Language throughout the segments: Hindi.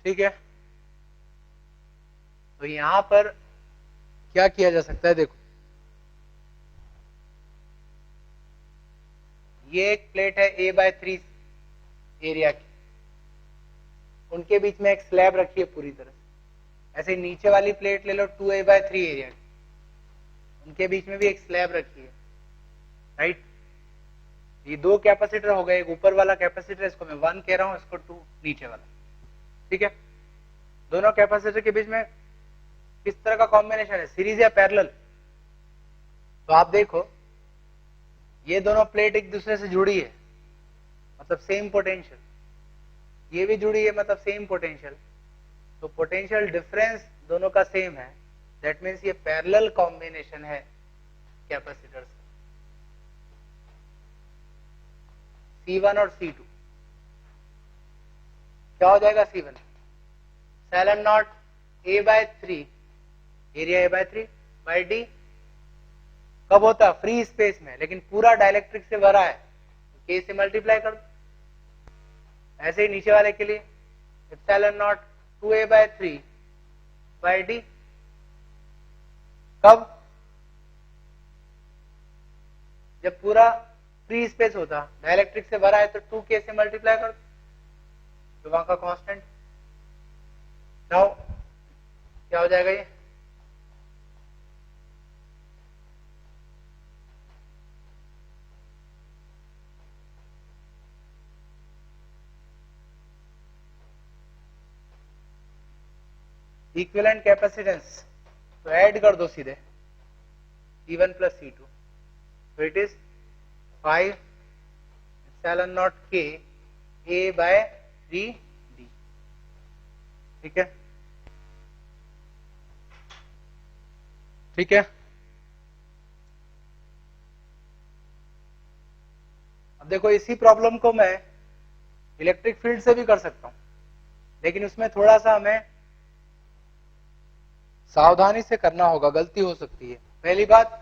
ठीक है, तो यहां पर क्या किया जा सकता है, देखो ये एक प्लेट है A/3 एरिया की, उनके बीच में एक स्लैब रखी है पूरी तरह से। ऐसे ही नीचे वाली प्लेट ले लो 2A/3 एरिया की, उनके बीच में भी एक स्लैब रखी है, राइट। ये दो कैपेसिटर हो गए, एक ऊपर वाला कैपेसिटर इसको मैं 1 कह रहा हूं, इसको 2 नीचे वाला, ठीक है। दोनों कैपेसिटर के बीच में किस तरह का कॉम्बिनेशन है, सीरीज या पैरेलल? तो आप देखो ये दोनों प्लेट एक दूसरे से जुड़ी है, मतलब सेम पोटेंशियल, ये भी जुड़ी है मतलब सेम पोटेंशियल, तो पोटेंशियल डिफरेंस दोनों का सेम है, दैट मीन्स ये पैरेलल कॉम्बिनेशन है कैपेसिटर्स C1 और C2। क्या हो जाएगा C1 epsilon naught A/3 area A/3 by D, कब होता है फ्री स्पेस में, लेकिन पूरा डाइलेक्ट्रिक से भरा है, K से मल्टीप्लाई कर दो। ऐसे ही नीचे वाले के लिए epsilon not 2A/3 by D, कब, जब पूरा फ्री स्पेस होता, डाइलेक्ट्रिक से भरा है तो 2K से मल्टीप्लाई कर दो, तो वहां का कांस्टेंट। नाउ क्या हो जाएगा ये, इक्विवेलेंट कैपेसिटेंस, तो ऐड कर दो सीधे C1 प्लस C2, तो it is 5 epsilon not K A/3D, ठीक है, ठीक है। अब देखो इसी प्रॉब्लम को मैं इलेक्ट्रिक फील्ड से भी कर सकता हूं, लेकिन उसमें थोड़ा सा हमें सावधानी से करना होगा, गलती हो सकती है। पहली बात,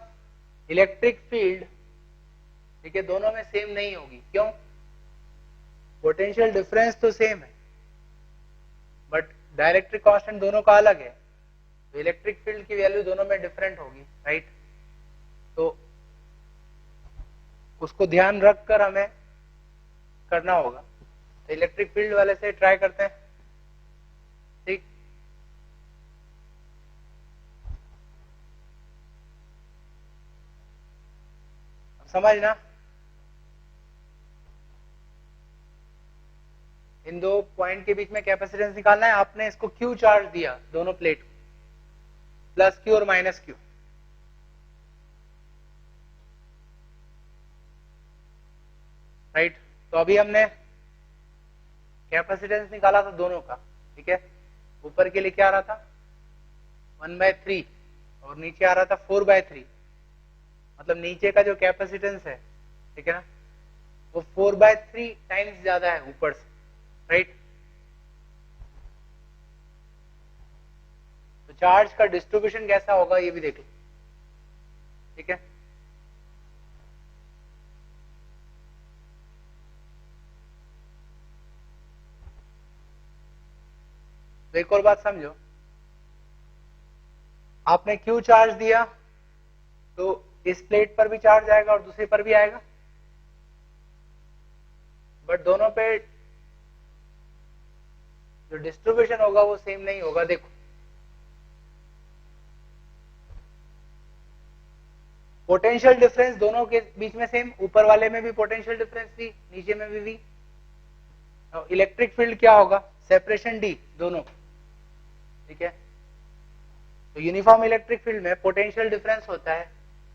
इलेक्ट्रिक फील्ड ठीक है दोनों में सेम नहीं होगी, क्यों, पोटेंशियल डिफरेंस तो सेम है बट डाइलेक्ट्रिक कांस्टेंट दोनों का अलग है, तो इलेक्ट्रिक फील्ड की वैल्यू दोनों में डिफरेंट होगी, राइट। तो उसको ध्यान रखकर हमें करना होगा, तो इलेक्ट्रिक फील्ड वाले से ट्राई करते हैं, ठीक। समझना, इन दो पॉइंट के बीच में कैपेसिटेंस निकालना है, आपने इसको Q चार्ज दिया दोनों प्लेट, प्लस Q और माइनस Q, राइट। तो अभी हमने कैपेसिटेंस निकाला था दोनों का, ठीक है। ऊपर के लिए क्या आ रहा था 1/3 और नीचे आ रहा था 4/3, मतलब नीचे का जो कैपेसिटेंस है, ठीक है ना, वो 4/3 टाइम्स ज्यादा है ऊपर से, राइट। तो चार्ज का डिस्ट्रीब्यूशन कैसा होगा ये भी देख लो, ठीक है। तो एक और बात समझो, आपने Q चार्ज दिया तो इस प्लेट पर भी चार्ज आएगा और दूसरे पर भी आएगा, बट दोनों पे जो डिस्ट्रीब्यूशन होगा वो सेम नहीं होगा। देखो पोटेंशियल डिफरेंस दोनों के बीच में सेम, ऊपर वाले में भी पोटेंशियल डिफरेंस V, नीचे में भी V। इलेक्ट्रिक फील्ड क्या होगा, सेपरेशन D दोनों, ठीक है। तो यूनिफॉर्म इलेक्ट्रिक फील्ड में पोटेंशियल डिफरेंस होता है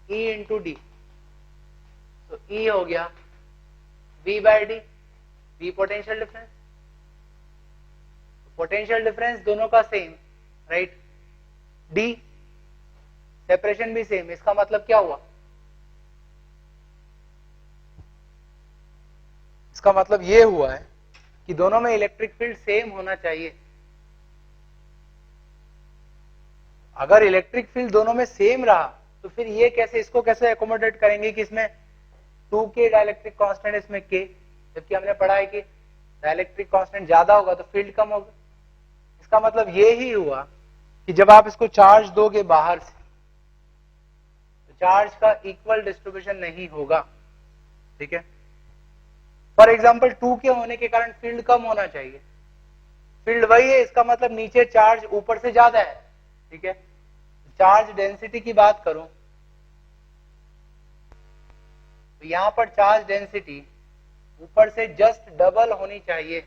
E इंटू डी, तो E हो गया V/D, V potential difference, potential difference दोनों का सेम, राइट। D सेपरेशन भी सेम, इसका मतलब क्या हुआ, इसका मतलब ये हुआ है कि दोनों में इलेक्ट्रिक फील्ड सेम होना चाहिए। अगर इलेक्ट्रिक फील्ड दोनों में सेम रहा तो फिर ये कैसे, इसको कैसे एकोमोडेट करेंगे कि इसमें 2K डाइलेक्ट्रिक कांस्टेंट, इसमें K, जबकि हमने पढ़ा है कि डाइलेक्ट्रिक कांस्टेंट ज्यादा होगा तो फील्ड कम होगा, इसका मतलब ये ही हुआ कि जब आप इसको चार्ज दोगे बाहर से तो चार्ज का इक्वल डिस्ट्रीब्यूशन नहीं होगा, ठीक है। फॉर एग्जाम्पल 2 के होने के कारण फील्ड कम होना चाहिए, फील्ड वही है, इसका मतलब नीचे चार्ज ऊपर से ज्यादा है, ठीक है। चार्ज डेंसिटी की बात करूं तो यहां पर चार्ज डेंसिटी ऊपर से जस्ट डबल होनी चाहिए,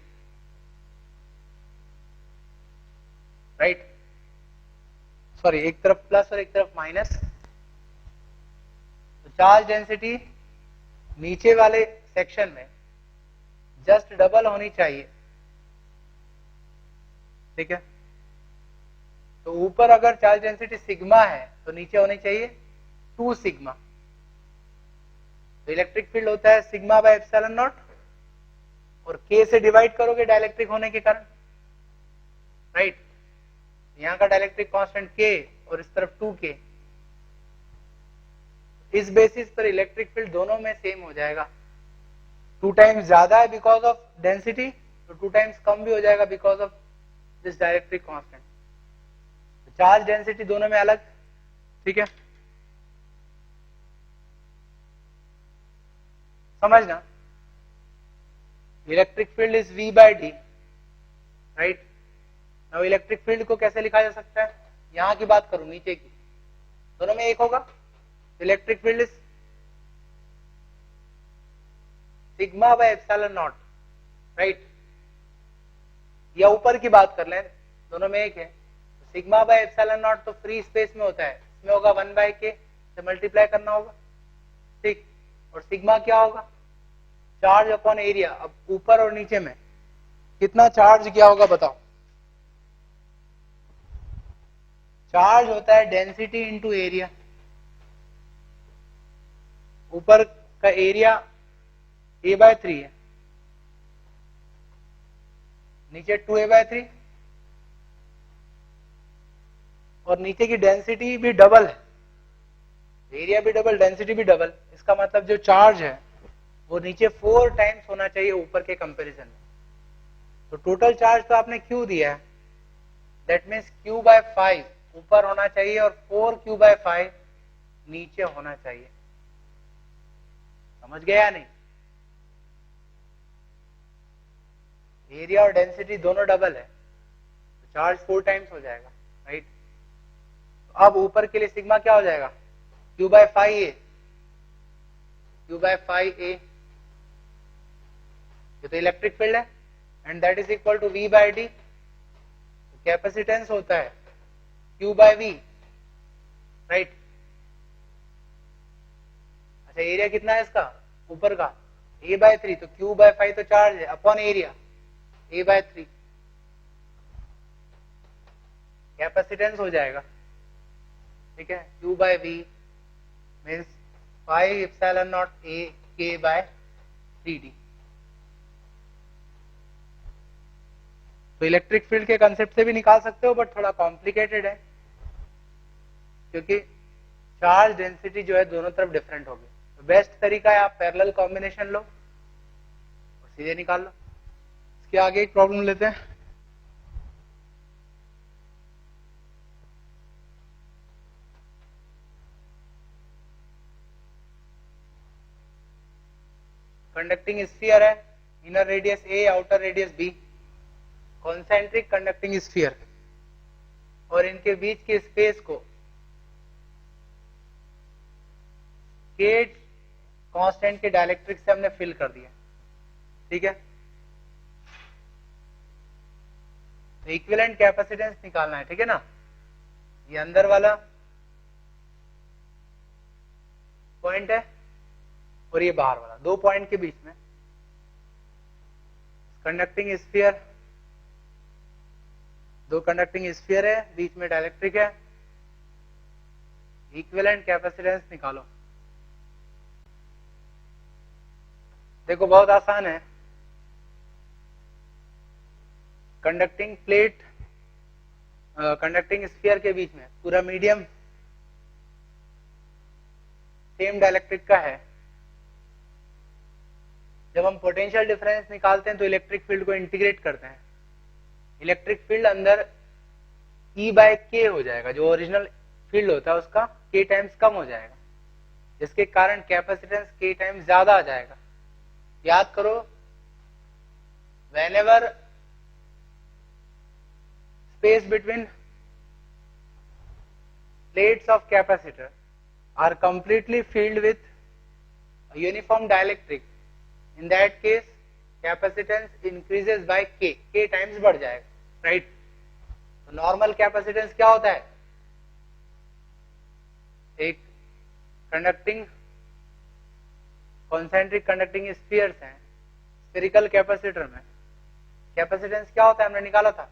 राइट। सॉरी, एक तरफ प्लस और एक तरफ माइनस। तो चार्ज डेंसिटी नीचे वाले सेक्शन में जस्ट डबल होनी चाहिए, ठीक है। तो ऊपर अगर चार्ज डेंसिटी सिग्मा है तो नीचे होनी चाहिए 2 सिग्मा। तो इलेक्ट्रिक फील्ड होता है सिग्मा बाय एप्सिलॉन नॉट, और के से डिवाइड करोगे डाइलेक्ट्रिक होने के कारण, राइट। यहां का डाइलेक्ट्रिक कांस्टेंट के और इस तरफ 2k। इस बेसिस पर इलेक्ट्रिक फील्ड दोनों में सेम हो जाएगा। 2 टाइम्स ज्यादा है बिकॉज ऑफ डेंसिटी, तो 2 टाइम्स कम भी हो जाएगा because of this dielectric constant. Charge density दोनों में अलग, ठीक है, समझना। Electric field is V by D, right. Now electric field को कैसे लिखा जा सकता है, यहां की बात करूं नीचे की, दोनों में एक होगा। Electric field is sigma by epsilon not, right. या ऊपर की बात कर लें, दोनों में एक है। सिग्मा बाय एप्सिलॉन नॉट तो फ्री स्पेस में होता है, इसमें होगा 1/k से मल्टीप्लाई करना होगा, ठीक। और सिग्मा क्या होगा, चार्ज अपॉन एरिया। अब ऊपर और नीचे में कितना चार्ज क्या होगा बताओ। चार्ज होता है डेंसिटी इंटू एरिया। ऊपर का एरिया A/3 है, नीचे 2A/3, और नीचे की डेंसिटी भी डबल है, एरिया भी डबल, डेंसिटी भी डबल। इसका मतलब जो चार्ज है वो नीचे 4 टाइम्स होना चाहिए ऊपर के कंपैरिजन में। तो टोटल चार्ज तो आपने Q दिया है, दैट मीन्स Q/5 ऊपर होना चाहिए और 4Q/5 नीचे होना चाहिए। समझ गया या नहीं? एरिया और डेंसिटी दोनों डबल है तो चार्ज 4 टाइम्स हो जाएगा, राइट। तो अब ऊपर के लिए सिग्मा क्या हो जाएगा, Q/5A, Q/5A। ये तो इलेक्ट्रिक फील्ड है and that is equal to V/D। Capacitance होता है Q/V, राइट। अच्छा, एरिया कितना है इसका ऊपर का A/3, तो Q/5 तो चार्ज है अपॉन एरिया A/3, कैपेसिटेंस हो जाएगा, ठीक है। Q/V means 5 epsilon not A K/3D। तो इलेक्ट्रिक फील्ड के कंसेप्ट से भी निकाल सकते हो, बट थोड़ा कॉम्प्लिकेटेड है क्योंकि चार्ज डेंसिटी जो है दोनों तरफ डिफरेंट होगी। तो बेस्ट तरीका है आप पैरेलल कॉम्बिनेशन लो और सीधे निकाल लो। इसके आगे एक प्रॉब्लम लेते हैं। कंडक्टिंग स्फीयर है, inner radius A, outer radius B, concentric conducting sphere, और इनके बीच के स्पेस को के कांस्टेंट के डाइलेक्ट्रिक से हमने फिल कर दिया, ठीक है। तो इक्विवेलेंट कैपेसिटेंस निकालना है, ठीक है ना। ये अंदर वाला पॉइंट है और ये बाहर वाला, 2 पॉइंट के बीच में कंडक्टिंग स्फीयर, 2 कंडक्टिंग स्फीयर है, बीच में डाइलेक्ट्रिक है। इक्विवेलेंट कैपेसिटेंस निकालो। देखो बहुत आसान है। कंडक्टिंग प्लेट, कंडक्टिंग स्फीयर के बीच में पूरा मीडियम सेम डाइलेक्ट्रिक का है। जब हम पोटेंशियल डिफरेंस निकालते हैं तो इलेक्ट्रिक फील्ड को इंटीग्रेट करते हैं। इलेक्ट्रिक फील्ड अंदर E बाय के हो जाएगा, जो ओरिजिनल फील्ड होता है उसका के टाइम्स कम हो जाएगा, जिसके कारण कैपेसिटेंस के टाइम्स ज्यादा आ जाएगा। याद करो, whenever space between plates of capacitor are completely filled with a uniform dielectric, in that case capacitance increases by k times बढ़ जाएगा, राइट। तो नॉर्मल कैपेसिटेंस क्या होता है, एक कंडक्टिंग कॉन्सेंट्रिक कंडक्टिंग स्फीयर्स हैं, स्फेरिकल कैपेसिटर में कैपेसिटेंस क्या होता है, हमने निकाला था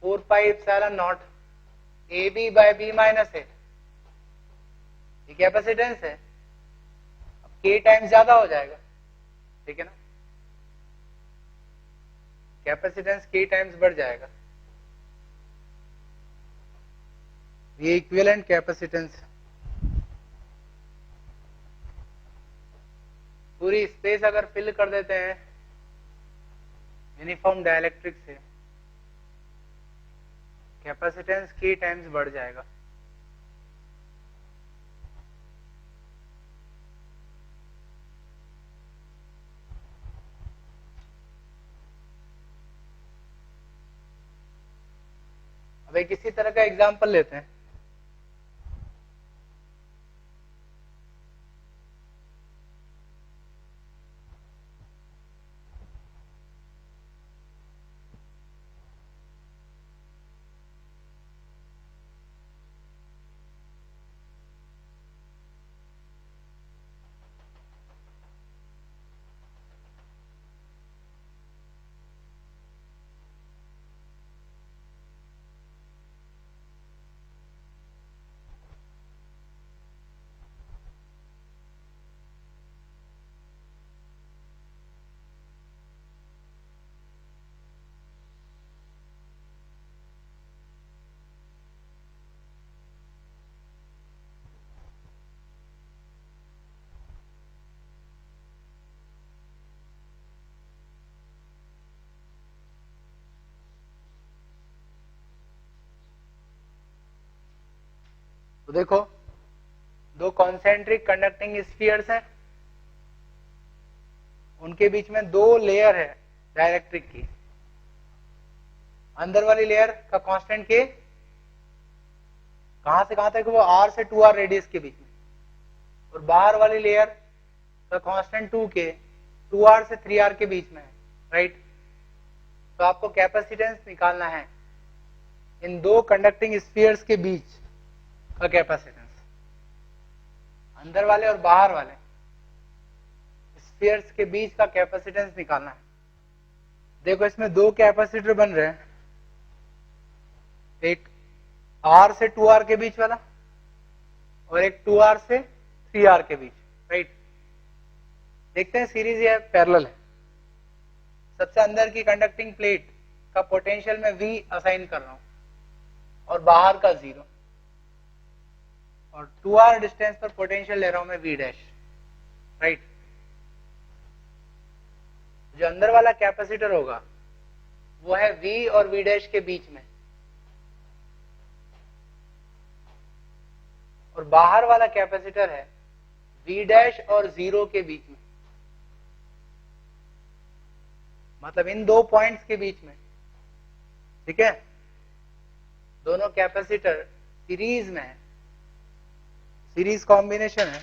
4 pi epsilon naught A B by B minus A, ये कैपेसिटेंस है। अब के टाइम्स ज्यादा हो जाएगा, ठीक है ना, कैपेसिटेंस के टाइम्स बढ़ जाएगा, ये इक्विवेलेंट कैपेसिटेंस। पूरी स्पेस अगर फिल कर देते हैं यूनिफॉर्म डाइलेक्ट्रिक से, कैपेसिटेंस के टाइम्स बढ़ जाएगा। अब एक इसी तरह का एग्जांपल लेते हैं। तो देखो, दो कॉन्सेंट्रिक कंडक्टिंग स्फीयर्स हैं, उनके बीच में दो लेयर है डाइलेक्ट्रिक की। अंदर वाली लेयर का कांस्टेंट के कहां से कहां तक, वो r से 2r रेडियस के बीच में, और बाहर वाली लेयर का कांस्टेंट 2k 2r से 3r के बीच में है, राइट। तो आपको कैपेसिटेंस निकालना है इन दो कंडक्टिंग स्फीयर्स के बीच का कैपेसिटेंस, अंदर वाले और बाहर वाले स्फीयर्स के बीच का कैपेसिटेंस निकालना है। देखो, इसमें दो कैपेसिटर बन रहे हैं, एक r से 2r के बीच वाला और एक 2r से 3r के बीच, राइट। देखते हैं सीरीज है पैरेलल है। सबसे अंदर की कंडक्टिंग प्लेट का पोटेंशियल मैं V असाइन कर रहा हूं और बाहर का 0, और 2r डिस्टेंस पर पोटेंशियल ले रहा हूं मैं V डैश, राइट। जो अंदर वाला कैपेसिटर होगा वो है V और V डैश के बीच में, और बाहर वाला कैपेसिटर है V डैश और 0 के बीच में, मतलब इन दो पॉइंट्स के बीच में, ठीक है। दोनों कैपेसिटर सीरीज में है, सीरीज कॉम्बिनेशन है।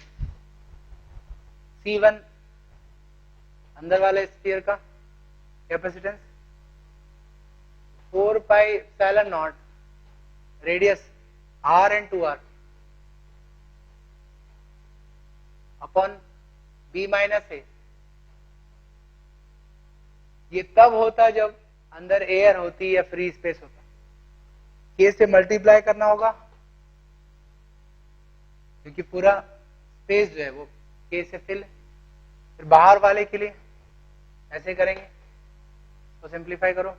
C1 अंदर वाले स्फीयर का capacitance 4 pi epsilon naught radius r and 2r upon b minus A. ये तब होता जब अंदर एयर होती या फ्री स्पेस होता, k से मल्टीप्लाई करना होगा क्योंकि पूरा स्पेस जो है वो k से फिल है। फिर बाहर वाले के लिए ऐसे करेंगे, तो सिंप्लीफाई करो,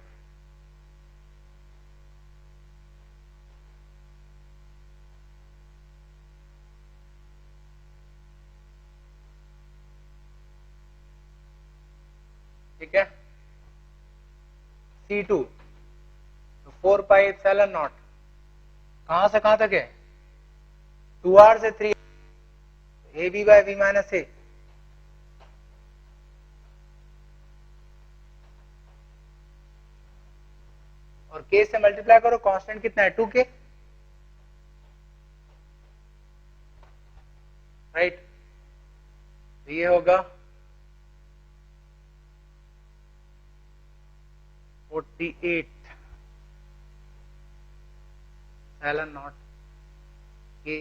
ठीक है। C2 तो 4 पाई एप्सिलॉन नॉट कहां से कहां तक है 2R से 3 A B by V minus A और के से मल्टीप्लाई करो कांस्टेंट कितना है 2k राइट ये होगा 48 ln नॉट k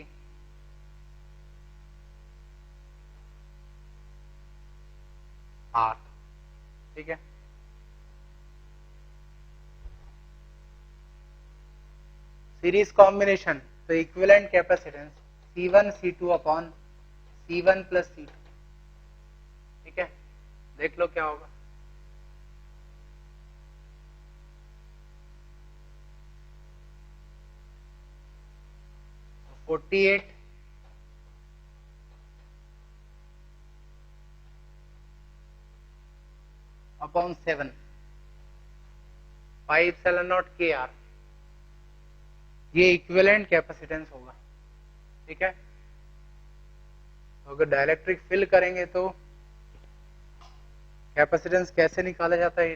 r ठीक है सीरीज कॉम्बिनेशन तो equivalent capacitance C1 C2 upon C1 plus C2 ठीक है देख लो क्या होगा तो 48 अपॉन 7 5 ln नॉट के आर ये इक्विवेलेंट कैपेसिटेंस होगा ठीक है तो अगर डाइलेक्ट्रिक फिल करेंगे तो कैपेसिटेंस कैसे निकाला जाता है